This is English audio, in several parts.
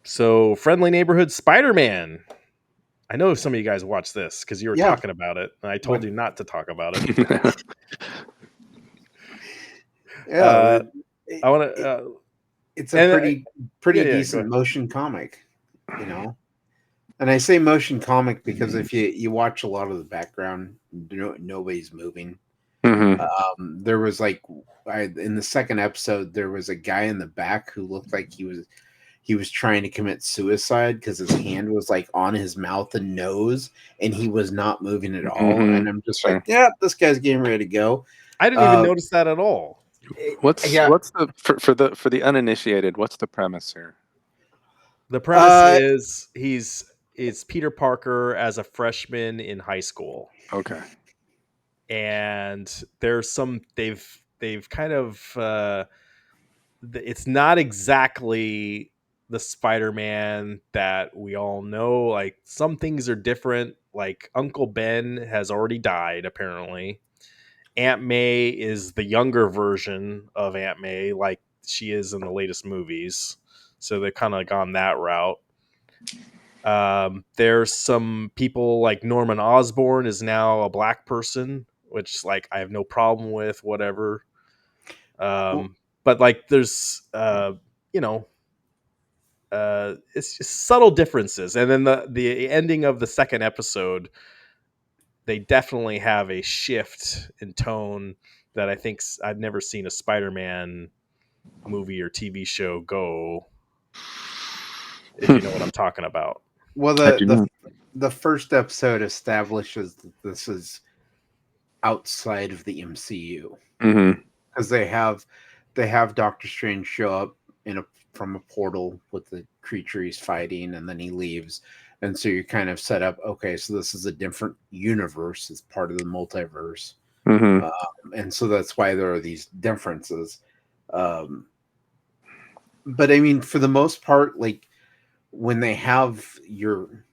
So, Friendly Neighborhood Spider-Man. I know some of you guys watched this because you were Yeah. talking about it, and I told you not to talk about it. Yeah, I want it, to. it's a pretty Go decent ahead. motion comic, you know. And I say motion comic because if you watch a lot of the background, nobody's moving. There was like in the second episode, there was a guy in the back who looked like he was trying to commit suicide because his hand was like on his mouth and nose, and he was not moving at all. And I'm just like, yeah, this guy's getting ready to go. I didn't even notice that at all. What's the for the uninitiated? What's the premise here? The premise is it's Peter Parker as a freshman in high school. Okay. And there's some they've kind of it's not exactly the Spider-Man that we all know. Like some things are different. Like Uncle Ben has already died apparently. Aunt May is the younger version of Aunt May, like she is in the latest movies. So they've kind of gone that route. There's some people like Norman Osborn is now a black person, which like I have no problem with, whatever. But like there's you know it's just subtle differences. And then the ending of the second episode, they definitely have a shift in tone that I think I've never seen a Spider-Man movie or TV show go. If you know what I'm talking about. Well, the first episode establishes that this is outside of the MCU because they have Doctor Strange show up from a portal with the creature he's fighting, and then he leaves, and so you're kind of set up. Okay, so this is a different universe; it's part of the multiverse, and so that's why there are these differences. But I mean, for the most part, like when they have your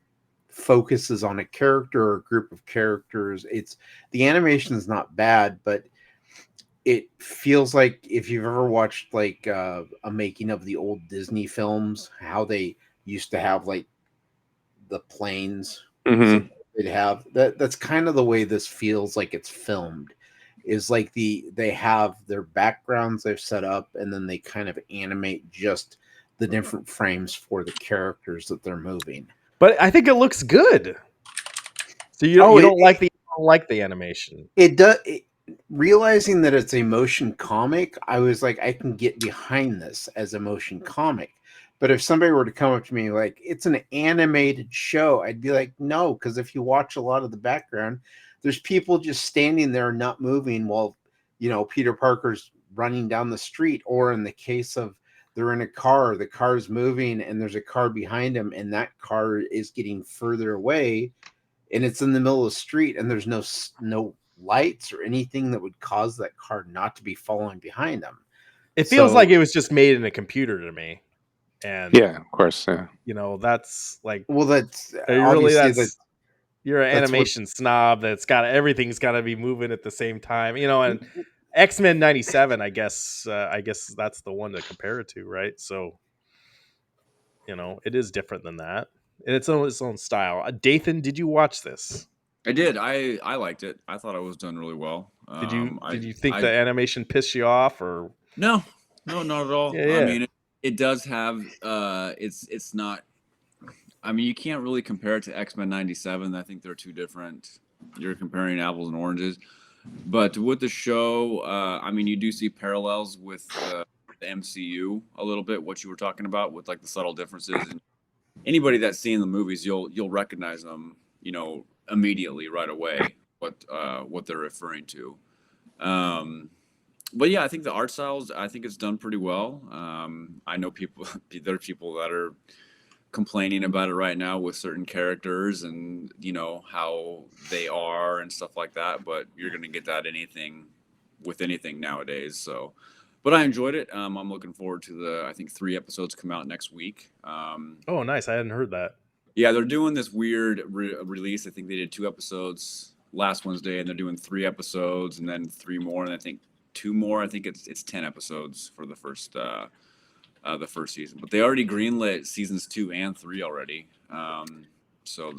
focuses on a character or a group of characters, it's the animation is not bad, but it feels like if you've ever watched like a making of the old Disney films, how they used to have like the planes, so they'd have that's kind of the way this feels like it's filmed, is like they have their backgrounds they've set up, and then they kind of animate just the different frames for the characters that they're moving. But I think it looks good. So you don't like the animation. It does. Realizing that it's a motion comic, I was like, I can get behind this as a motion comic. But if somebody were to come up to me like it's an animated show, I'd be like, no, because if you watch a lot of the background, there's people just standing there not moving while Peter Parker's running down the street, or in the case of they're in a car, the car's moving and there's a car behind him, and that car is getting further away, and it's in the middle of the street, and there's no lights or anything that would cause that car not to be following behind them. It feels like it was just made in a computer to me. And yeah, of course, yeah. That's like, well, that's obviously you're an animation snob that's got everything's got to be moving at the same time, and X-Men 97, I guess that's the one to compare it to, right? So it is different than that, and it's its own style. Dathan, did you watch this? I did. I liked it. I thought it was done really well. Did you think the animation pissed you off, or no, not at all. Yeah. I mean, it does have. It's not. I mean, you can't really compare it to X-Men 97. I think they're two different. You're comparing apples and oranges. But with the show, I mean, you do see parallels with the MCU a little bit. What you were talking about with like the subtle differences. And anybody that's seen the movies, you'll recognize them. Immediately right away what they're referring to. But yeah, I think the art styles, I think it's done pretty well. I know there are people that are complaining about it right now with certain characters and how they are and stuff like that, but you're going to get that with anything nowadays. So but I enjoyed it. I'm looking forward to I think 3 episodes come out next week. Oh, nice. I hadn't heard that. Yeah, they're doing this weird release. I think they did 2 episodes last Wednesday, and they're doing 3 episodes, and then 3 more, and I think 2 more. I think it's 10 episodes for the first the first season. But they already greenlit seasons 2 and 3 already, so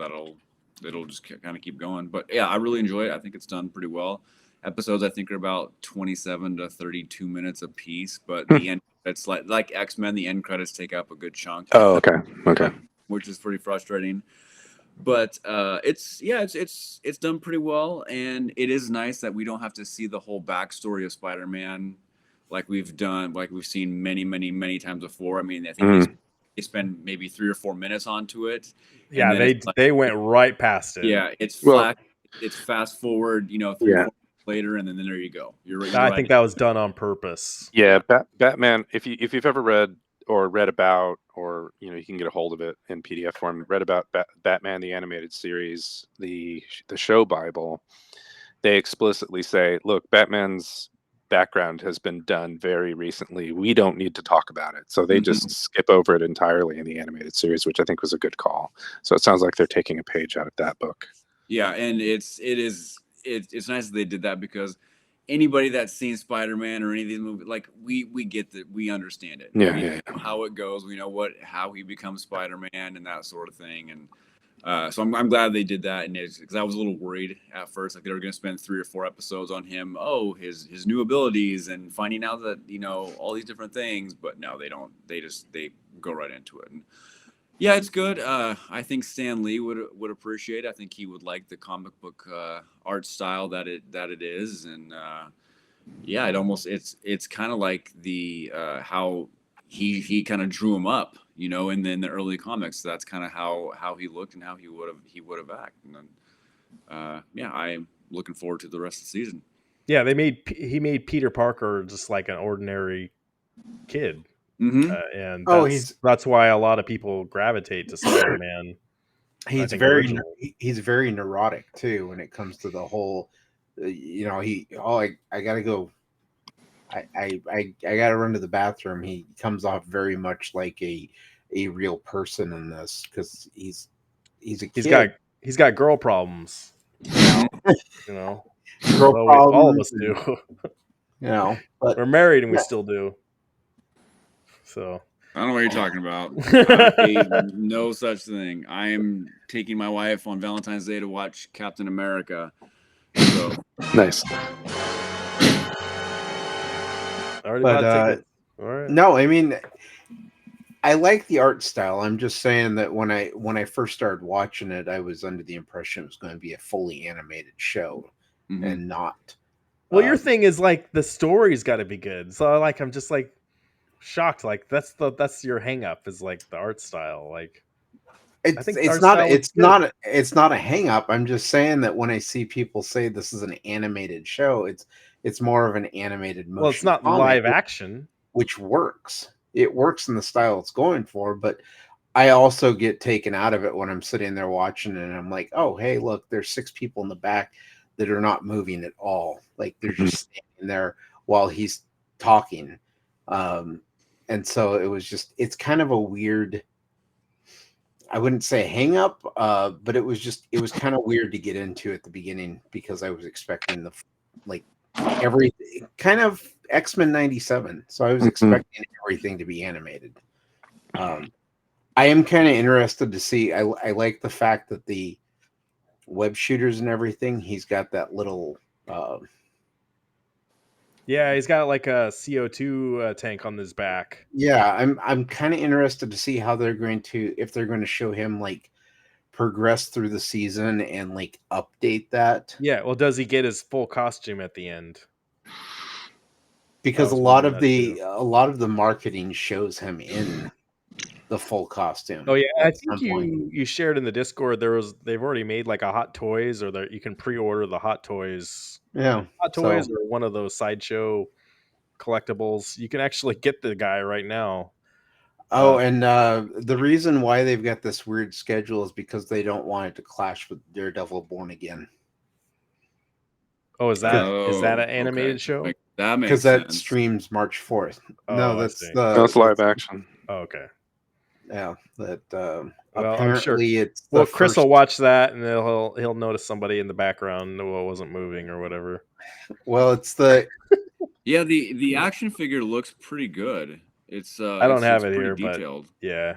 it'll just kind of keep going. But yeah, I really enjoy it. I think it's done pretty well. Episodes I think are about 27 to 32 minutes a piece, but the end it's like X-Men. The end credits take up a good chunk. Oh, okay. Which is pretty frustrating. But it's done pretty well, and it is nice that we don't have to see the whole backstory of Spider-Man like we've seen many times before. I mean, I think they spend maybe 3 or 4 minutes onto it. Yeah, they went right past it. Yeah, it's fast forward, 3 or 4 minutes later, and then there you go. I think that was done on purpose. Yeah, Batman. If you've ever read about, or you can get a hold of it in PDF form, read about Batman the animated series, the show Bible, they explicitly say, look, Batman's background has been done very recently. We don't need to talk about it. So they just skip over it entirely in the animated series, which I think was a good call. So it sounds like they're taking a page out of that book. Yeah, and it's nice that they did that, because anybody that's seen Spider-Man or any of these movies, like we get that, we understand it. Yeah, we know how it goes. We know how he becomes Spider-Man and that sort of thing. And so I'm glad they did that. And because I was a little worried at first, like they were going to spend 3 or 4 episodes on him. Oh, his new abilities and finding out that all these different things. But no, they don't. They go right into it. And yeah, it's good. I think Stan Lee would appreciate it. I think he would like the comic book art style that it is, and yeah, it's kind of like the how he kind of drew him up, and then the early comics. That's kind of how he looked and how he would have acted. And then, yeah, I'm looking forward to the rest of the season. Yeah, he made Peter Parker just like an ordinary kid. And that's why a lot of people gravitate to Spider-Man. He's very neurotic too when it comes to the whole. I gotta go. I gotta run to the bathroom. He comes off very much like a real person in this, because he's a kid. He's got girl problems. Girl problems. All of us do. But we're married and we still do. So I don't know what you're talking about. No such thing. I am taking my wife on Valentine's Day to watch Captain America. So nice. Already bought tickets. All right. No, I mean, I like the art style. I'm just saying that when I first started watching it, I was under the impression it was going to be a fully animated show, and not. Well, your thing is like the story's got to be good. So I'm just like shocked. Like that's your hang up, is like the art style. Like it's not a hang up. I'm just saying that when I see people say this is an animated show, it's more of an animated motion. Well, it's not live action, which works. It works in the style it's going for, but I also get taken out of it when I'm sitting there watching it and I'm like, oh, hey, look, there's 6 people in the back that are not moving at all. Like they're just standing there while he's talking. And so it's kind of a weird, I wouldn't say hang up, but it was kind of weird to get into at the beginning, because I was expecting everything kind of X-Men 97. So I was expecting everything to be animated. I am kind of interested to see. I like the fact that the web shooters and everything, he's got that little yeah, he's got like a CO2 tank on his back. Yeah, I'm kind of interested to see how if they're going to show him like progress through the season and like update that. Yeah, well, does he get his full costume at the end? Because a lot of the marketing shows him in the full costume. Oh yeah, I think you shared in the Discord they've already made like a Hot Toys, or you can pre-order the Hot Toys. Yeah, Hot Toys or one of those sideshow collectibles. You can actually get the guy right now. Oh, and the reason why they've got this weird schedule is because they don't want it to clash with Daredevil Born Again. Oh, is that an animated show? That makes sense. Because that streams March 4th. No, that's live action. Oh, okay. Yeah, that apparently it's. Well, Chris will watch that, and he'll notice somebody in the background who wasn't moving or whatever. Well, it's the yeah, the action figure looks pretty good. It's I don't have it's it pretty here, but detailed. yeah.